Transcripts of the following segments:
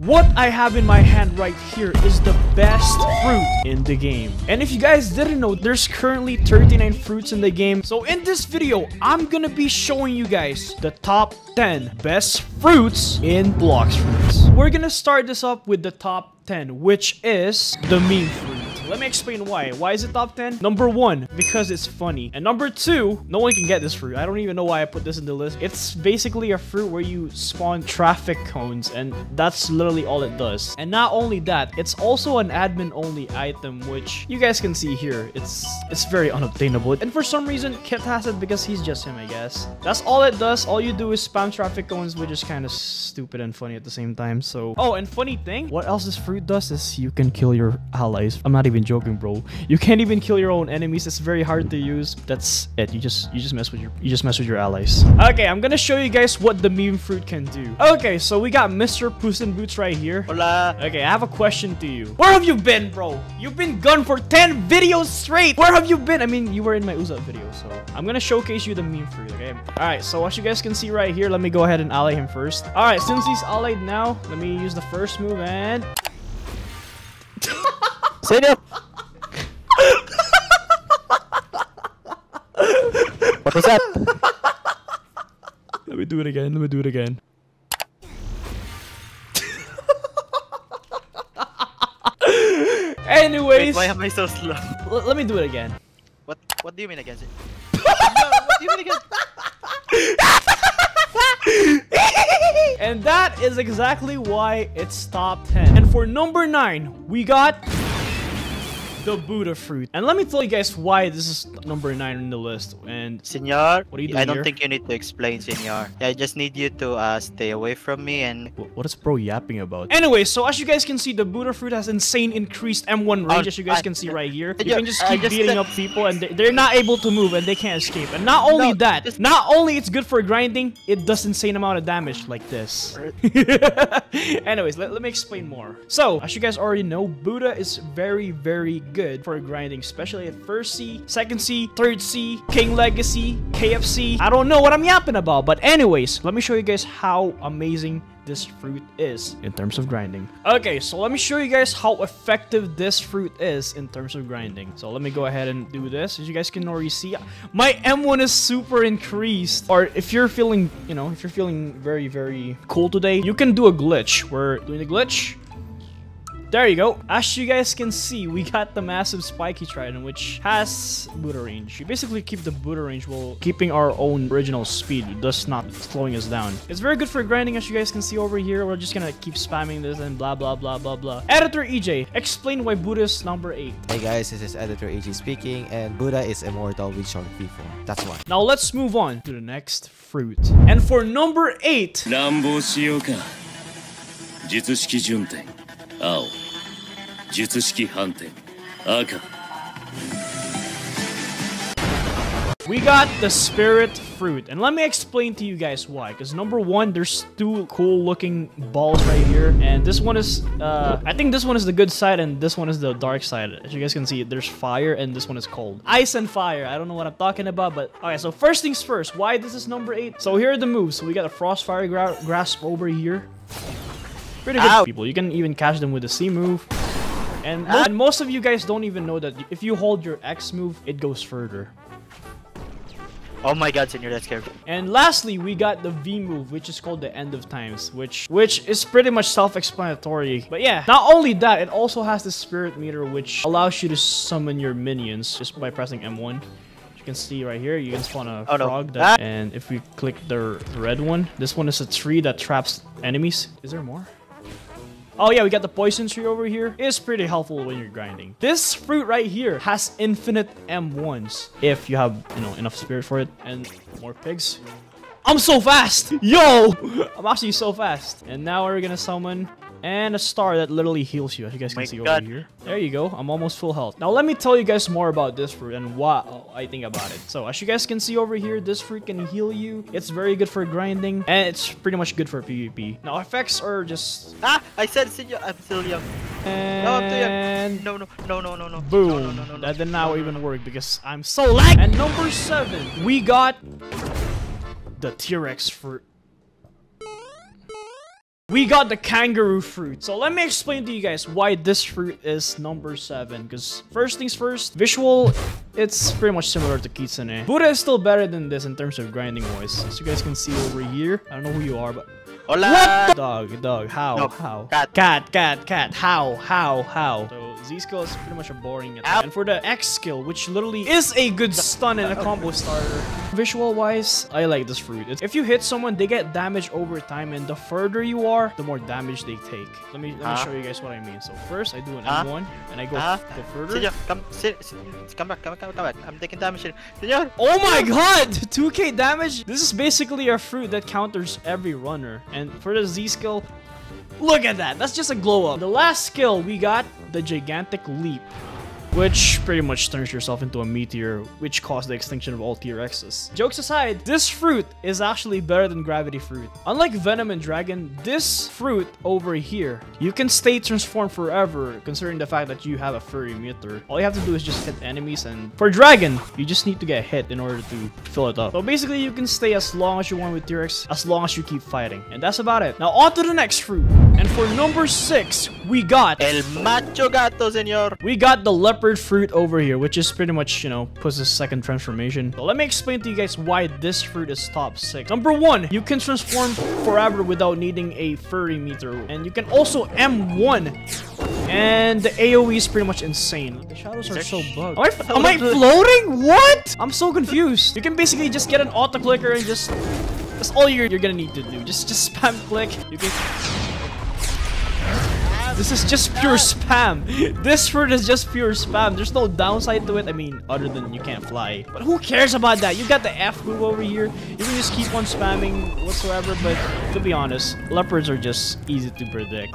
What I have in my hand right here is the best fruit in the game. And if you guys didn't know, there's currently 39 fruits in the game. So in this video, I'm gonna be showing you guys the top 10 best fruits in Blox fruits. We're gonna start this up with the top 10, which is the meme fruit. Let me explain why. Why is it top 10? Number 1, because it's funny. And number 2, no one can get this fruit. I don't even know why I put this in the list. It's basically a fruit where you spawn traffic cones, and that's literally all it does. And not only that, it's also an admin only item, which you guys can see here. It's very unobtainable. And for some reason, Kit has it because he's just him, I guess. That's all it does. All you do is spam traffic cones, which is kind of stupid and funny at the same time. So, oh, and funny thing, what else this fruit does is you can kill your allies. I'm not even joking, bro. You can't even kill your own enemies. It's very hard to use. That's it. You just mess with your allies. Okay, I'm gonna show you guys what the meme fruit can do. Okay, so we got Mr. Puss in Boots right here. Hola. Okay, I have a question to you. Where have you been, bro? You've been gone for 10 videos straight. Where have you been? I mean, you were in my Uza video, so I'm gonna showcase you the meme fruit, okay? All right, so what you guys can see right here, let me go ahead and ally him first. All right, since he's allied now, let me use the first move and... Senor! What was that? Let me do it again. Let me do it again. Anyways. Wait, why am I so slow? Let me do it again. What do you mean against it? No, what do you mean against And that is exactly why it's top 10. And for number 9, we got the Buddha fruit. And let me tell you guys why this is number 9 on the list. And Senor, what are you doing I don't here? think you need to explain, Senor. I just need you to stay away from me and... What is bro yapping about? Anyway, so as you guys can see, the Buddha fruit has insane increased M1 range, as you guys can see right here. You can just keep beating up people and they're not able to move and they can't escape. And not only that, not only it's good for grinding, it does insane amount of damage like this. Anyways, let me explain more. So, as you guys already know, Buddha is very, very good for grinding, especially at first C, second C, third C, King Legacy, KFC. I don't know what I'm yapping about, but anyways, let me show you guys how amazing this fruit is in terms of grinding. Okay, so let me show you guys how effective this fruit is in terms of grinding. So let me go ahead and do this. As you guys can already see, my M1 is super increased. Or if you're feeling, you know, if you're feeling very, very cool today, you can do a glitch. We're doing the glitch. There you go. As you guys can see, we got the massive spiky trident, which has Buddha range. You basically keep the Buddha range while keeping our own original speed, thus not slowing us down. It's very good for grinding, as you guys can see over here. We're just gonna keep spamming this and blah, blah, blah, blah, blah. Editor EJ, explain why Buddha is number 8. Hey guys, this is Editor EJ speaking, and Buddha is immortal with short V4. That's why. Now let's move on to the next fruit. And for number 8... we got the spirit fruit, and let me explain to you guys why. Because number 1, there's 2 cool looking balls right here, and this one is I think this one is the good side and this one is the dark side. As you guys can see, there's fire and this one is cold. Ice and fire. I don't know what I'm talking about, but okay, so first things first, why this is number 8. So here are the moves. So we got a frostfire grasp over here. Pretty good people. You can even catch them with the C move. And most of you guys don't even know that if you hold your X move, it goes further. Oh my god, Senor, that's scary. And lastly, we got the V move, which is called the End of Times, which is pretty much self-explanatory. But yeah, not only that, it also has the spirit meter, which allows you to summon your minions just by pressing M1. You can see right here, you can spawn a frog. And if we click the red one, this one is a tree that traps enemies. Is there more? Oh yeah, we got the poison tree over here. It's pretty helpful when you're grinding. This fruit right here has infinite M1s if you have, you know, enough spirit for it. And more pigs. I'm so fast! Yo! I'm actually so fast. And now we're gonna summon and a star that literally heals you, as you guys can see over here. There you go. I'm almost full health. Now let me tell you guys more about this fruit and what I think about it. So as you guys can see over here, this fruit can heal you. It's very good for grinding, and it's pretty much good for PvP. Now effects are just... I said Senor, I'm still young. And... No, I'm too young. No. Boom. No. That did not even work because I'm so lag. And number 7, we got the T-Rex fruit. we got the kangaroo fruit. So let me explain to you guys why this fruit is number 7. Because first things first, visual, it's pretty much similar to Kitsune. Buddha is still better than this in terms of grinding wise. As you guys can see over here, I don't know who you are, but Hola! what? Dog, how? No, How? cat. How? So Z skill is pretty much a boring attack. And for the X skill, which literally is a good stun and a combo starter. Visual wise, I like this fruit. If you hit someone, they get damage over time, and the further you are, the more damage they take. Let me show you guys what I mean. So first, I do an M1, and I go further. Senor, come back. I'm taking damage. Senor! Oh my god! 2k damage? This is basically a fruit that counters every runner. And for the Z skill, look at that. That's just a glow up. The last skill, we got the gigantic leap, which pretty much turns yourself into a meteor, which caused the extinction of all T-Rexes. Jokes aside, this fruit is actually better than gravity fruit. Unlike Venom and Dragon, this fruit over here, you can stay transformed forever, considering the fact that you have a furry meter. All you have to do is just hit enemies, and for Dragon, you just need to get hit in order to fill it up. So basically, you can stay as long as you want with T-Rex, as long as you keep fighting. And that's about it. Now on to the next fruit. And for number 6, we got El Macho Gato, senor. We got the leopard fruit over here, which is pretty much, you know, Puss's second transformation. So let me explain to you guys why this fruit is top 6. Number 1, you can transform forever without needing a furry meter. And you can also M1. And the AoE is pretty much insane. The shadows are so bugged. Am I floating? What? I'm so confused. You can basically just get an auto clicker and just... That's all you're gonna need to do. Just spam click. You can... This is just pure spam. This fruit is just pure spam. There's no downside to it. I mean, other than you can't fly. But who cares about that? You got the F move over here. You can just keep on spamming whatsoever. But to be honest, leopards are just easy to predict.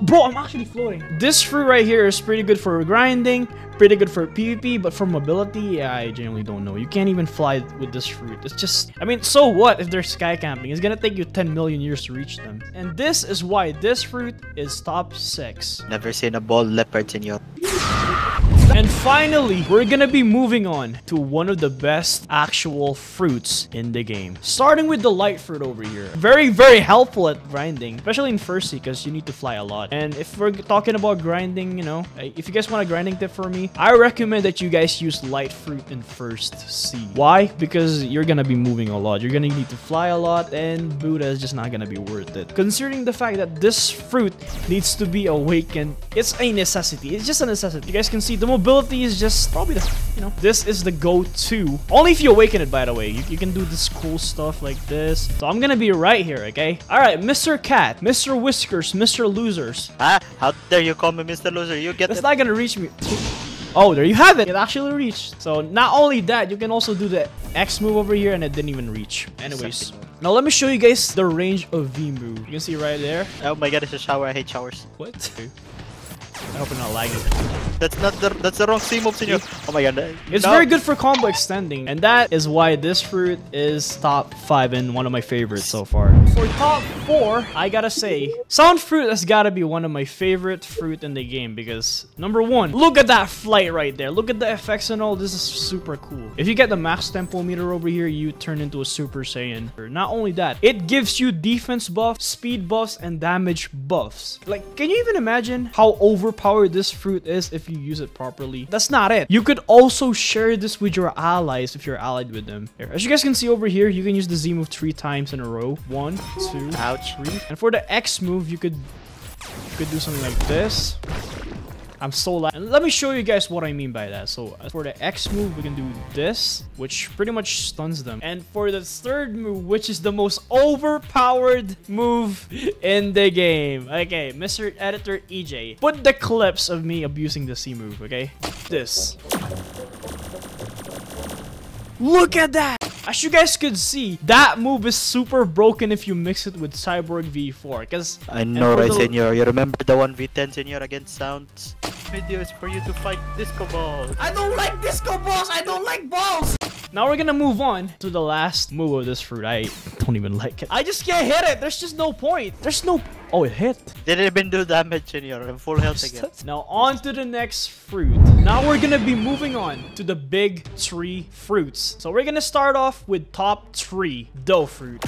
Bro, I'm actually floating. This fruit right here is pretty good for grinding. Pretty good for PvP, but for mobility, yeah, I genuinely don't know. You can't even fly with this fruit. It's just, I mean, so what if they're sky camping? It's gonna take you 10 million years to reach them. And this is why this fruit is top 6. Never seen a bald leopard, senor. And finally, we're gonna be moving on to one of the best actual fruits in the game. Starting with the light fruit over here. Very, very helpful at grinding, especially in first sea, because you need to fly a lot. And if we're talking about grinding, you know, if you guys want a grinding tip for me, I recommend that you guys use light fruit in first sea. Why? Because you're gonna be moving a lot. You're gonna need to fly a lot, and Buddha is just not gonna be worth it. Considering the fact that this fruit needs to be awakened, it's a necessity. It's just a necessity. You guys can see the mobility is just probably the, you know, this is the go-to. Only if you awaken it, by the way. You can do this cool stuff like this. So I'm gonna be right here, okay? Alright, Mr. Cat, Mr. Whiskers, Mr. Losers. Ah, how dare you call me Mr. Loser? You get That's it. not gonna reach me. Oh, there you have it. It actually reached. So not only that, you can also do the X move over here, and it didn't even reach. Anyways, now let me show you guys the range of V move. You can see right there. Oh my god, it's a shower. I hate showers. What? I hope I'm not lagging. That's the wrong C move, senor. Oh my god. It's very good for combo extending, and that is why this fruit is top 5 and one of my favorites so far. For top 4, I gotta say, sound fruit has gotta be one of my favorite fruit in the game, because number 1, look at that flight right there. Look at the effects and all. This is super cool. If you get the max tempo meter over here, you turn into a Super Saiyan. Not only that, it gives you defense buffs, speed buffs, and damage buffs. Like, can you even imagine how overpowered this fruit is if you use it properly? That's not it. You could also share this with your allies if you're allied with them. Here, as you guys can see over here, you can use the Z move 3 times in a row. 1, 2, ouch, 3. And for the X move, you could do something like this. I'm so loud. And let me show you guys what I mean by that. So for the X move, we can do this, which pretty much stuns them. And for the third move, which is the most overpowered move in the game. Okay, Mr. Editor EJ, put the clips of me abusing the C move, okay? This. Look at that! As you guys could see, that move is super broken if you mix it with Cyborg V4. Because I know, right, senor. You remember the 1v10, senor, against Sounds? Video is for you to fight disco balls. I don't like disco balls! I don't like balls! Now we're gonna move on to the last move of this fruit. I don't even like it. I just can't hit it. There's just no point. There's no... Oh, it hit. Didn't even do damage, senor. I'm full health again. Now on to the next fruit. Now we're gonna be moving on to the big 3 fruits. So we're gonna start off with top 3, dough fruit.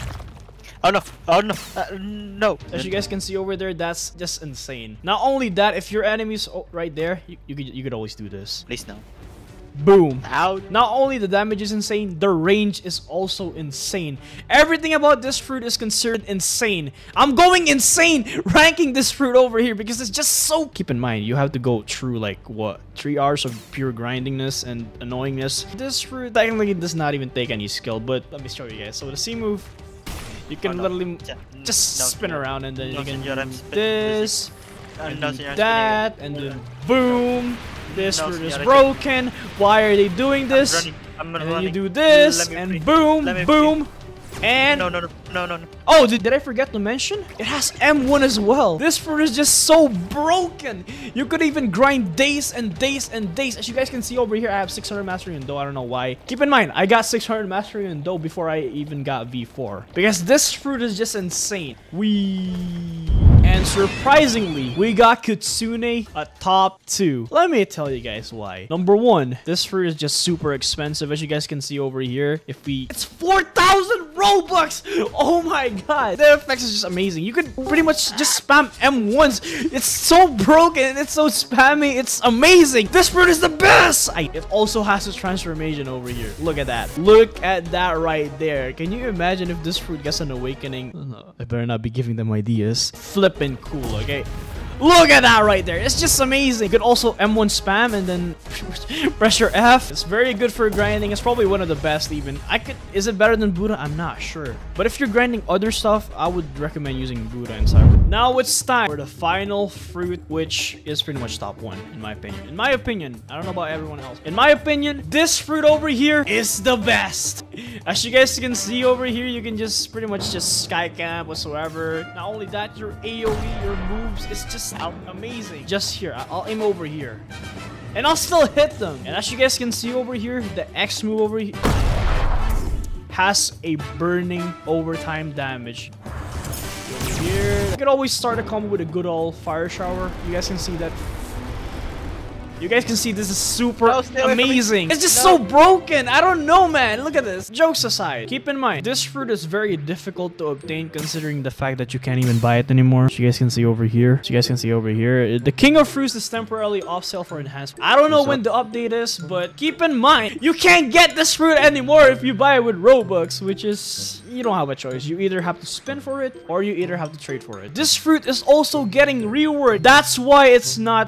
Oh no! Oh no! No! As you guys can see over there, that's just insane. Not only that, if your enemy's right there, you could always do this. Please no. Boom. Ow. Not only the damage is insane, the range is also insane. Everything about this fruit is considered insane. I'm going insane ranking this fruit over here because it's just so... Keep in mind, you have to go through like, what, 3 hours of pure grindingness and annoyingness. This fruit technically does not even take any skill, but let me show you guys. So the C move, you can literally just spin around and then you can do this, and do that, and then boom. This fruit is broken. Why are they doing this? And then you do this, and boom, boom, and... No. Oh, did I forget to mention? It has M1 as well. This fruit is just so broken. You could even grind days and days and days. As you guys can see over here, I have 600 mastery in dough. I don't know why. Keep in mind, I got 600 mastery in dough before I even got V4. Because this fruit is just insane. And surprisingly, we got Kitsune a top 2. Let me tell you guys why. Number 1, this fruit is just super expensive. As you guys can see over here, it's 4,000 Robux. Oh my god. The effects is just amazing. You could pretty much just spam M1s. It's so broken. It's so spammy. It's amazing. This fruit is the best. It also has a transformation over here. Look at that. Look at that right there. Can you imagine if this fruit gets an awakening? I better not be giving them ideas. Flippin' cool, okay? Look at that right there. It's just amazing. You could also M1 spam and then press your F. It's very good for grinding. It's probably one of the best even. Is it better than Buddha? I'm not sure. But if you're grinding other stuff, I would recommend using Buddha and Cyber. Now it's time for the final fruit, which is pretty much top 1 in my opinion. In my opinion, I don't know about everyone else. In my opinion, this fruit over here is the best. As you guys can see over here, you can just pretty much just sky camp whatsoever. Not only that, your AoE, your moves, it's just amazing. Just here, I'll aim over here and I'll still hit them. And as you guys can see over here, the X move over here has a burning overtime damage. Over here, you could always start a combo with a good old fire shower. You guys can see that. You guys can see this is super amazing. It's just so broken. I don't know, man. Look at this. Jokes aside, keep in mind, this fruit is very difficult to obtain considering the fact that you can't even buy it anymore. So you guys can see over here. The King of Fruits is temporarily off sale for enhancement. I don't know when the update is, but keep in mind, you can't get this fruit anymore if you buy it with Robux, which is... You don't have a choice. You either have to spin for it or you either have to trade for it. This fruit is also getting reworked. That's why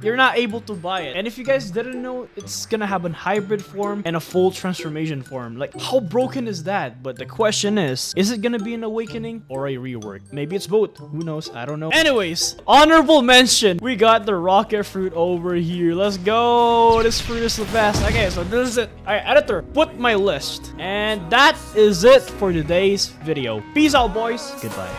you're not able to buy it. And if you guys didn't know, it's gonna have a hybrid form and a full transformation form. Like, how broken is that? But the question is it gonna be an awakening or a rework? Maybe it's both. Who knows? I don't know. Anyways, honorable mention. We got the rocket fruit over here. Let's go. This fruit is the best. Okay, so this is it. Alright, editor, put my list. And that is it for today's video. Peace out, boys. Goodbye.